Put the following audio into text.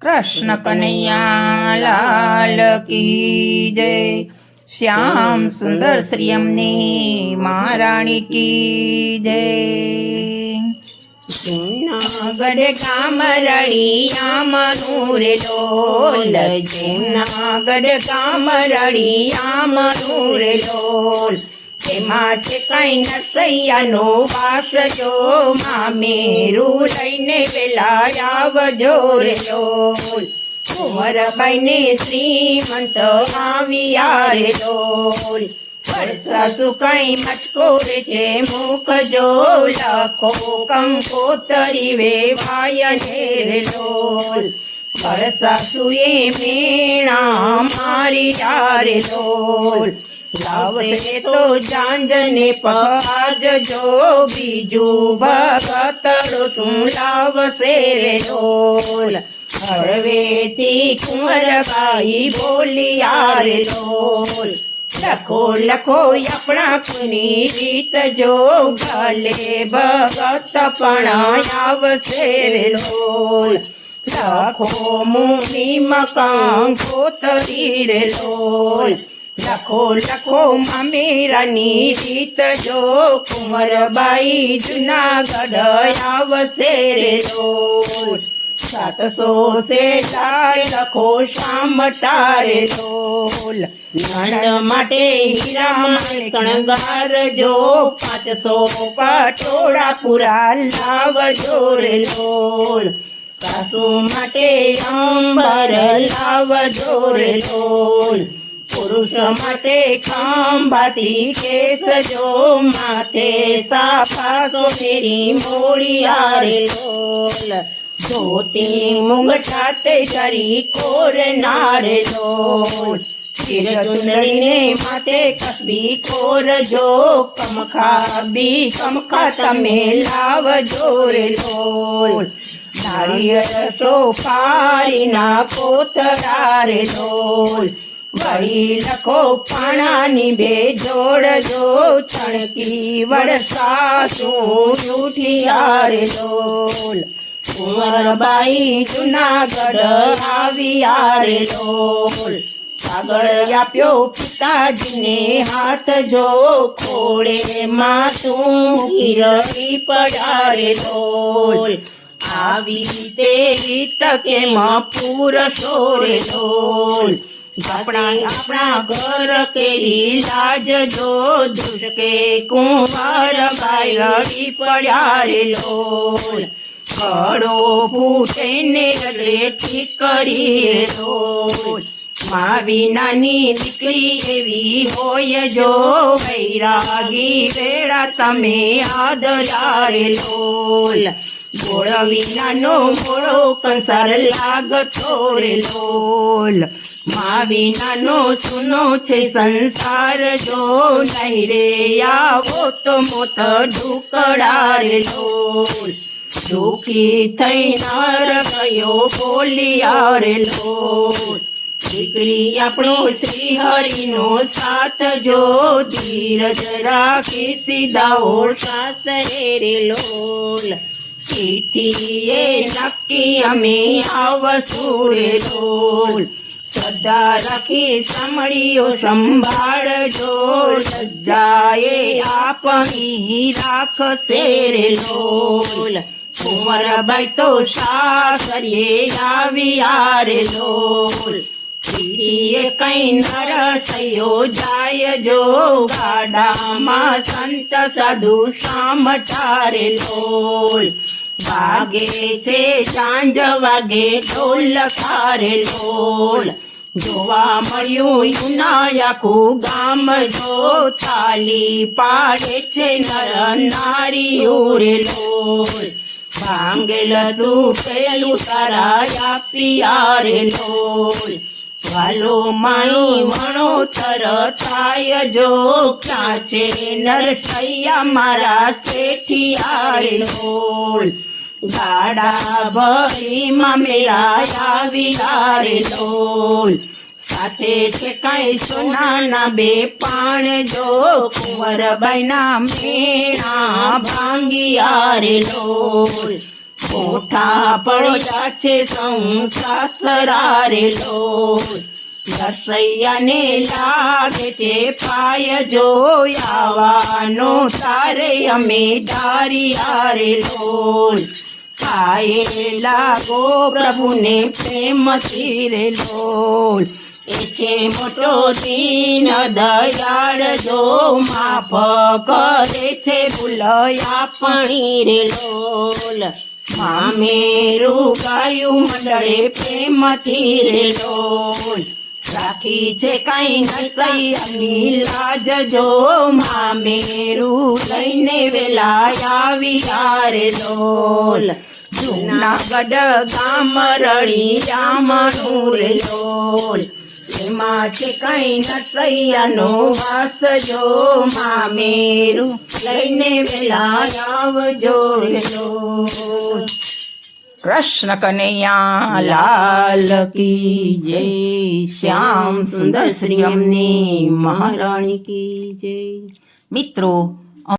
कृष्ण कन्हैया लाल की जय। श्याम सुंदर श्री अम्ने महाराणी की जय। जूनागढ़ गाम रड़ियामनु रे लोल, जूनागढ़ गाम रड़ियामनु रे लोल। એમાં છે કઈ નસૈયાનો વાસ જો, મામેરુ લઈને વેલા આવજો રે લોલ। કુંવરબાઈને શ્રીમંત આવ્યા રે લોલ। સાસુ કઈ મચકોરે છે મુખ જો, લાખો કંકોતરી વેવાય ને રે લોલ। સાસુએ મેણા મારી રે લોલ। લાવશે તો જાંજને પાજજો, બીજું ભગતડો તું લાવશે રે લોલ। હળવેથી કુંવરબાઈ બોલ્યા રે લોલ। લખો લખો આપણા કુની રીત જો, ભલે ભગત પણ આવશે રે લોલ। લખો મુનિ મકાન ગોતરી રે લોલ। લખો લખો મામેરાની રીત જો, કુંવરબાઈ જુનાગઢ આવશે રે લોલ। 700 શેઠાય લખો શામટા રે લોલ। નંદ માટે હીરા કણગાર જો, 500 પટોળા પૂરા લાવજો રે લોલ। સાસુ માટે અંબર લાવજો રે લોલ। પુરુષ માટે ખંભાતી કેસ જો, માથે સાફા સોનેરી મોડિયા રે લોલ। ધોતી મુંગઠા તે શરી કોરનાર લોલ। ચિરચુંદડીને માથે કસબી કોરજો, કમખા બી કમખા તમે લાવજો રે લોલ। નારિયેળ સોપારીના કોતરા રે લોલ। વળી લખો પાણાની બે જોડજો, છણકી વરસાતું ઉઠિયા રે લોલ। કુંવરબાઈ જુનાગઢ આવ્યા રે લોલ। કાગળ આપ્યો પિતાજીને હાથ જો, ખોળે માથું મૂકી પડ્યા રે લોલ। આવી તેવી તકેમાં પૂરશો રે લોલ। આપણા ઘર કેરી લાજ જો, દુષ્કે કુંવરબાઈ રડી પડ્યા રે લોલ। ઘડો ફૂટે ને રેઠી કરી રે લોલ। માવી નાની દીકરી એવી હોય જો, વૈરાગી વેળા તમે આદર્યા રે લોલ। ગોળ વિનાનો મોળો કંસાર લાગતો રે લોલ। મા વિનાનો સુનો છે સંસાર જો, નહીં રે આવો તો મોત ઢુકડા રે લોલ। દુઃખી થઈ નર ગયો બોલ્યા રે લોલ। દીકરી આપણો શ્રી હરિનો સાથ જો, ધીરજ રાખી સીધાઓ સાસરે રે લોલ। ચિઠ્ઠીએ નક્કી અમે આવશું રે લોલ। શ્રદ્ધા રાખી સાંભળીઓ સંભાળજો, લજ્જાએ આપણી રાખશે રે લોલ। કુંવરબાઈ તો સાસરીએ આવ્યા રે લોલ। ચીડીએ કઈ નરસૈયો જાય જો, ગાડામાં સંત સાધુ સામટા રે લોલ। વાગે છે સાંજ વાગે ઢોલ ખારે લોલ। જોવા મળ્યું યુનાયાખું ગામ જો, તાલી પાડે છે નર નારીઓ રે લોલ। ભાંગેલ તૂટેલું તારા આપ્યા રે લોલ। વાલો માઈ વણો તર થાય જો, ક્યાં છે નરસૈયા મારા શેઠિયા રે લોલ। ગાડા ભરીમાં મેલા આવ્યા રે લોલ। સાથે છે કઈ સોનાના બે પાણ જો, કુંવરબાઈના મેણા ભાંગિયા રે લોલ। મોઠા પડ્યા છે સાસરા રે લોલ રસૈયાને લાગે છે પાય જોયાવાનો તારે અમે દારિયા રે લોલ પાયે લાગો પ્રભુને પ્રેમથી રે લોલ એ છે મોટો દીન દયાળ જો માફ કરે છે ભૂલ આપણી રે લોલ મામેરું ગાયું મંડળે પ્રેમથી રે લોલ રાખી છે કઈ નસૈયાની લાજ જો મામેરું લઈને વેલા આવ્યા રે લોલ જૂનાગઢ ગામ રળિયામણું રે લોલ એમાં છે કઈ નસૈયાનો વાસ જો મામેરું લઈને વેલા આવજો રે લોલ કૃષ્ણ કનૈયા લાલ કી જય શ્યામ સુંદર શ્રી અમને મહારાણી કી જય મિત્રો